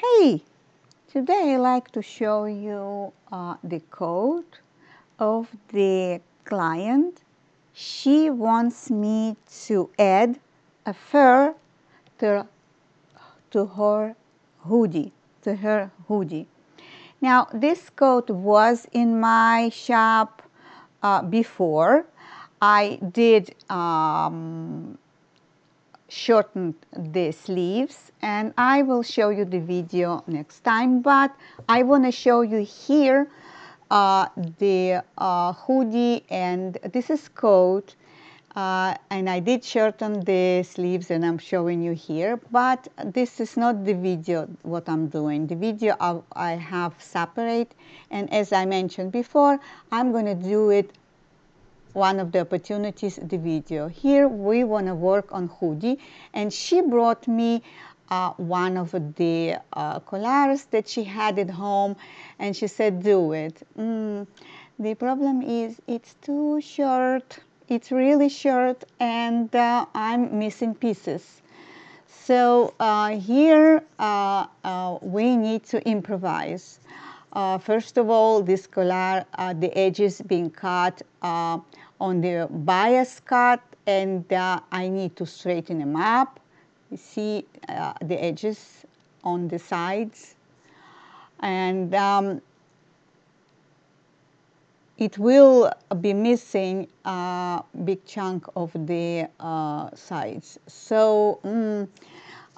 Hey, today I'd like to show you the code of the client. She wants me to add a fur to her hoodie, Now, this code was in my shop before. I did shortened the sleeves, and I will show you the video next time, but I want to show you here the hoodie, and this is coat, and I did shorten the sleeves, and I'm showing you here, but this is not the video what I'm doing. The video I have separate, and as I mentioned before, I'm going to do it one of the opportunities, the video. Here we want to work on hoodie, and she brought me one of the collars that she had at home, and she said do it. The problem is it's too short, it's really short, and I'm missing pieces. So here we need to improvise. First of all, this collar, the edges being cut on the bias cut, and I need to straighten them up. You see the edges on the sides, and it will be missing a big chunk of the sides. So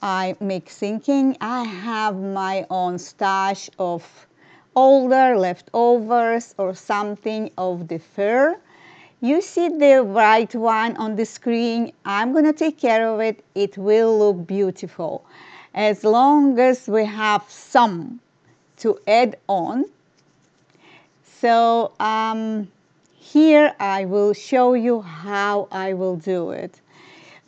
I make thinking. I have my own stash of older leftovers or something of the fur. You see the right one on the screen. I'm going to take care of it. It will look beautiful. As long as we have some to add on. So here I will show you how I will do it.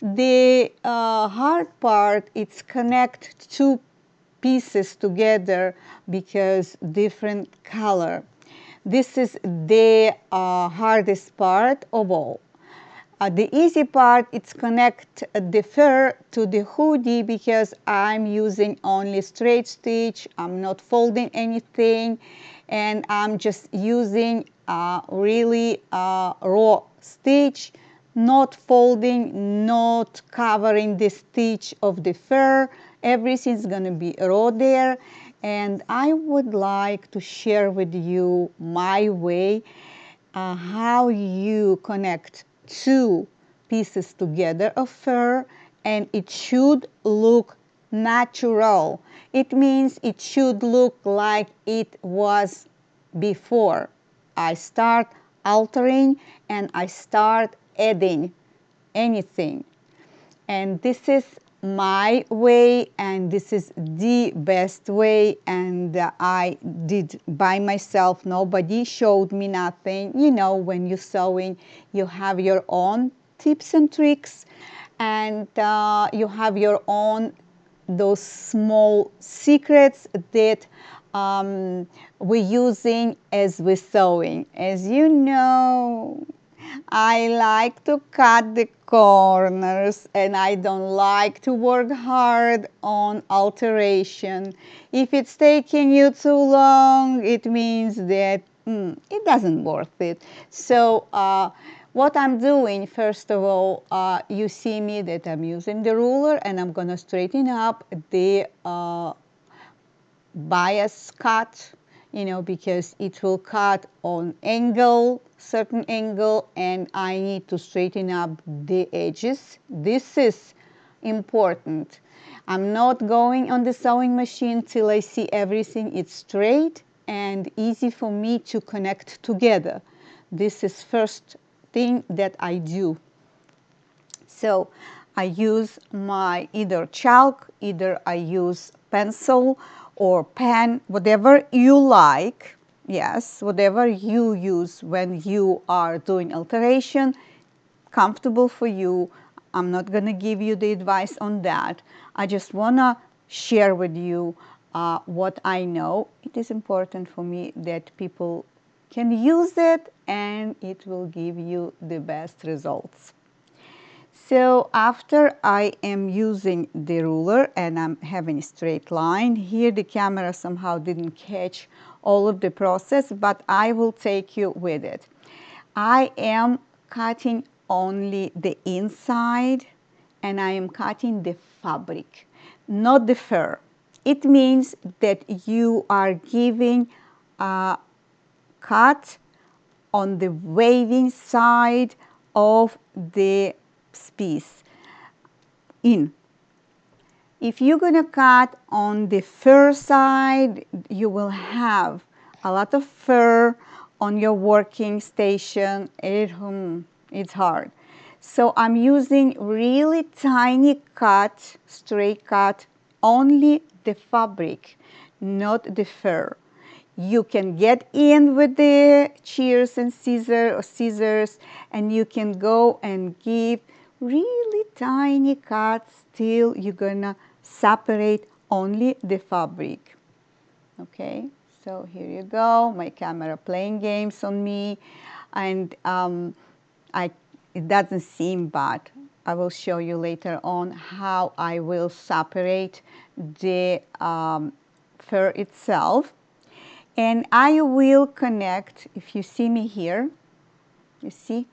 The hard part is connect two pieces together because different color. This is the hardest part of all. The easy part is connect the fur to the hoodie because I'm using only straight stitch. I'm not folding anything, and I'm just using really raw stitch, not folding, not covering the stitch of the fur. Everything's going to be raw there, and I would like to share with you my way how you connect two pieces together of fur, and it should look natural. It means it should look like it was before. I start altering and I start adding anything. And this is my way, and this is the best way, and I did by myself. Nobody showed me nothing. You know, when you're sewing, you have your own tips and tricks, and you have your own those small secrets that we're using as we're sewing. As you know, I like to cut the corners, and I don't like to work hard on alteration. If it's taking you too long, it means that it doesn't worth it. So what I'm doing, first of all, you see me that I'm using the ruler, and I'm going to straighten up the bias cut, you know, because it will cut on angle, certain angle, and I need to straighten up the edges. This is important. I'm not going on the sewing machine till I see everything is straight and easy for me to connect together. This is first thing that I do. So I use my either chalk, either I use pencil or pen, whatever you like. Yes, whatever you use when you are doing alteration, comfortable for you. I'm not going to give you the advice on that. I just want to share with you what I know. It is important for me that people can use it, and it will give you the best results. So after I am using the ruler and I'm having a straight line, here the camera somehow didn't catch all of the process, but I will take you with it. I am cutting only the inside and I am cutting the fabric, not the fur. It means that you are giving a cut on the waving side of the piece in. If you're gonna cut on the fur side, you will have a lot of fur on your working station. It's hard. So I'm using really tiny cut, straight cut, only the fabric, not the fur. You can get in with the shears and scissors, and you can go and give really tiny cuts till you're gonna separate only the fabric. Okay, so here you go, my camera playing games on me, and it doesn't seem bad. I will show you later on how I will separate the fur itself. And I will connect, if you see me here, you see,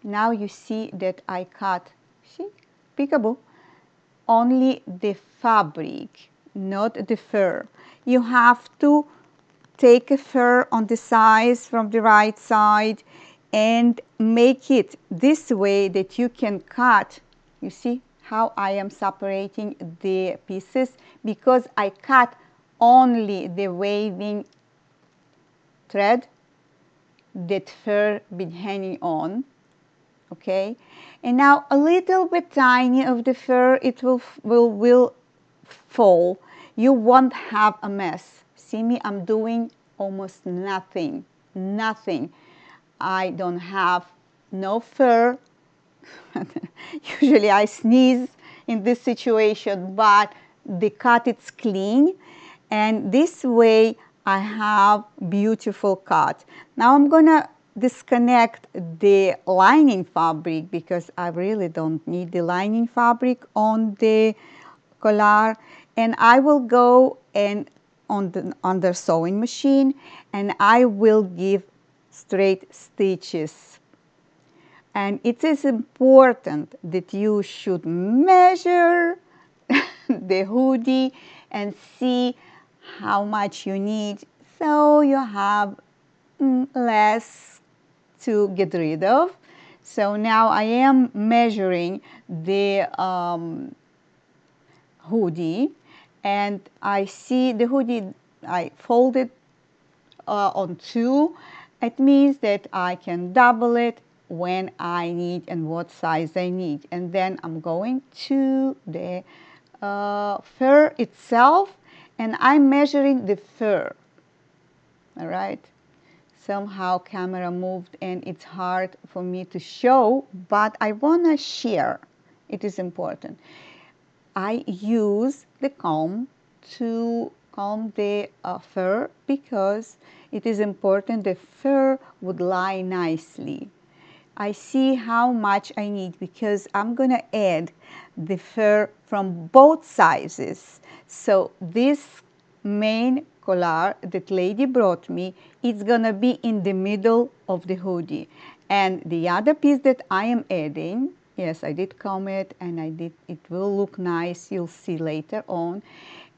now you see that I cut, see, peekaboo, only the fabric, not the fur. You have to take a fur on the size from the right side and make it this way that you can cut. You see how I am separating the pieces? Because I cut only the waving thread that fur been hanging on. Okay, and now a little bit tiny of the fur, it will fall. You won't have a mess. See me, I'm doing almost nothing. I don't have no fur. Usually I sneeze in this situation, but the cut is clean, and this way I have beautiful cut. Now I'm gonna disconnect the lining fabric because I really don't need the lining fabric on the collar, and I will go and on the sewing machine, and I will give straight stitches. And it is important that you should measure the hoodie and see how much you need so you have less to get rid of. So now I am measuring the hoodie, and I see the hoodie, I folded on two. It means that I can double it when I need and what size I need. And then I'm going to the fur itself, and I'm measuring the fur. All right. Somehow camera moved and it's hard for me to show, but I want to share. It is important. I use the comb to comb the fur because it is important the fur would lie nicely. I see how much I need because I'm going to add the fur from both sizes. So this main collar that lady brought me, it's going to be in the middle of the hoodie. And the other piece that I am adding, yes, I did comb it and it will look nice, you'll see later on.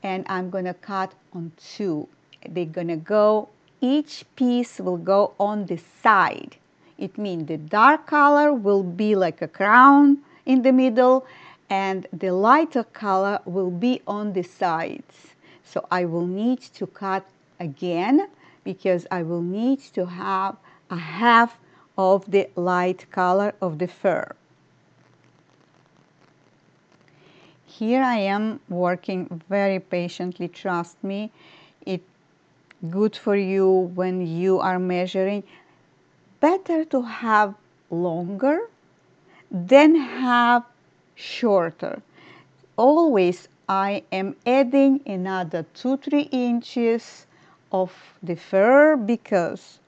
And I'm going to cut on two. They're going to go, each piece will go on the side. It means the dark color will be like a crown in the middle, and the lighter color will be on the sides. So I will need to cut again because I will need to have a half of the light color of the fur. Here I am working very patiently, trust me. It's good for you when you are measuring. Better to have longer than have shorter. Always I am adding another 2-3 inches of the fur because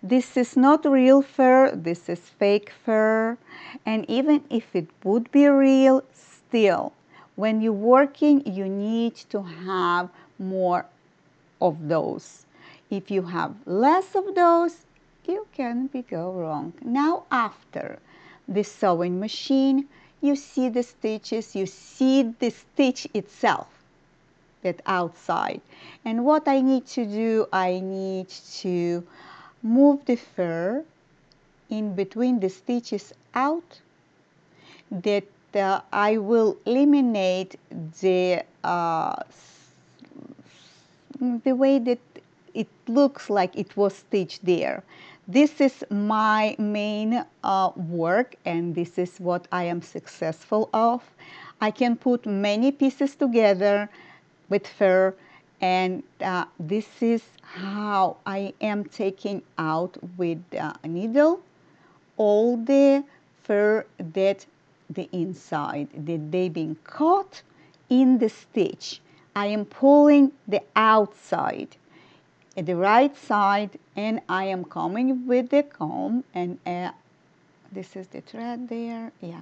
This is not real fur, this is fake fur. And even if it would be real, still, when you're working, you need to have more of those. If you have less of those, you can go wrong. Now after the sewing machine, you see the stitches, you see the stitch itself, that outside. And what I need to do, I need to move the fur in between the stitches out, that I will eliminate the way that it looks like it was stitched there. This is my main work, and this is what I am successful of. I can put many pieces together with fur, and this is how I am taking out with a needle all the fur that the inside, that they been caught in the stitch. I am pulling the outside at the right side, and I am combing with the comb, and this is the thread there, yeah.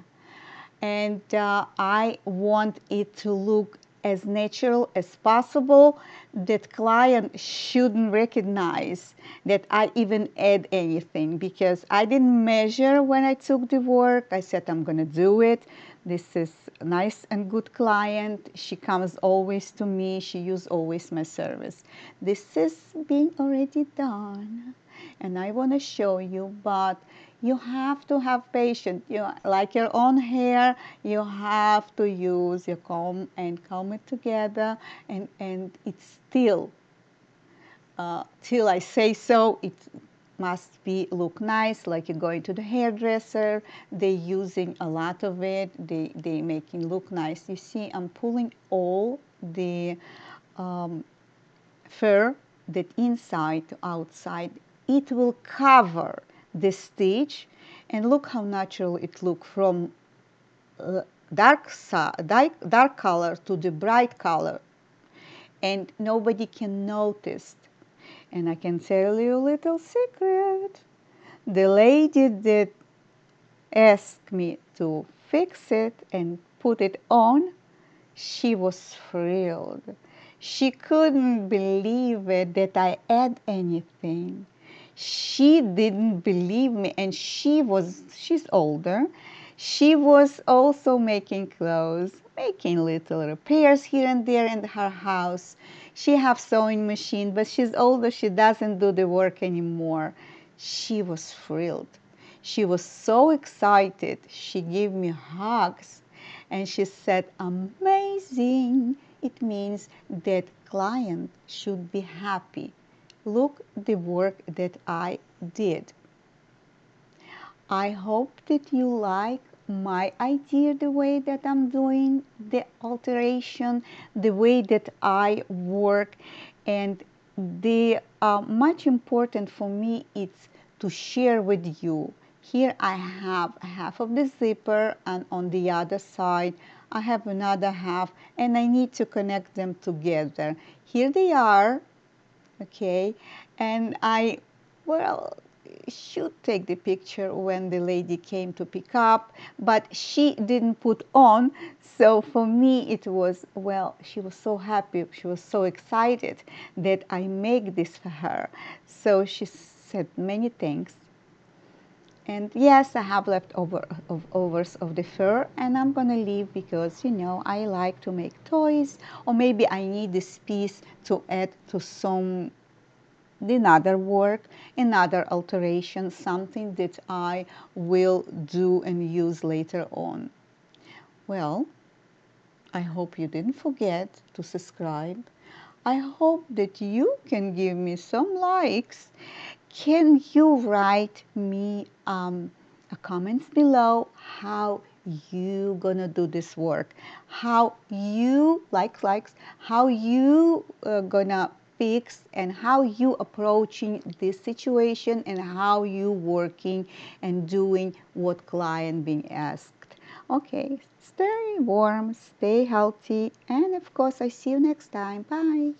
And I want it to look as natural as possible, that client shouldn't recognize that I even add anything, because I didn't measure when I took the work. I said I'm gonna do it. This is a nice and good client. She comes always to me. She uses always my service. This is being already done, and I want to show you, but you have to have patience. Like your own hair, you have to use your comb and comb it together, and it's still, till I say so, it must be look nice, like you're going to the hairdresser. They're using a lot of it. They making look nice. You see, I'm pulling all the fur, that inside to outside. It will cover the stitch, and look how natural it look from dark color to the bright color, and nobody can notice. And I can tell you a little secret. The lady that asked me to fix it and put it on, she was thrilled. She couldn't believe it that I add anything. She didn't believe me, and she's older. She was also making clothes, making little repairs here and there in her house. She has sewing machine, but she's older. She doesn't do the work anymore. She was thrilled. She was so excited. She gave me hugs, and she said, amazing. It means that client should be happy. Look the work that I did. I hope that you like my idea, the way that I'm doing the alteration, the way that I work, and the much important for me is to share with you. Here I have half of the zipper, and on the other side I have another half, and I need to connect them together. Here they are, okay, and I, well, should take the picture when the lady came to pick up, but she didn't put on. So for me it was, well, she was so happy, she was so excited that I make this for her. So she said many thanks. And yes, I have leftovers of the fur, and I'm gonna leave because, you know, I like to make toys, or maybe I need this piece to add to some another work, another alteration, something that I will do and use later on. Well, I hope you didn't forget to subscribe. I hope that you can give me some likes. Can you write me a comments below how you gonna do this work, how you likes, how you gonna fix, and how you approaching this situation, and how you working and doing what client being asked. Okay, stay warm, stay healthy, and of course I see you next time. Bye.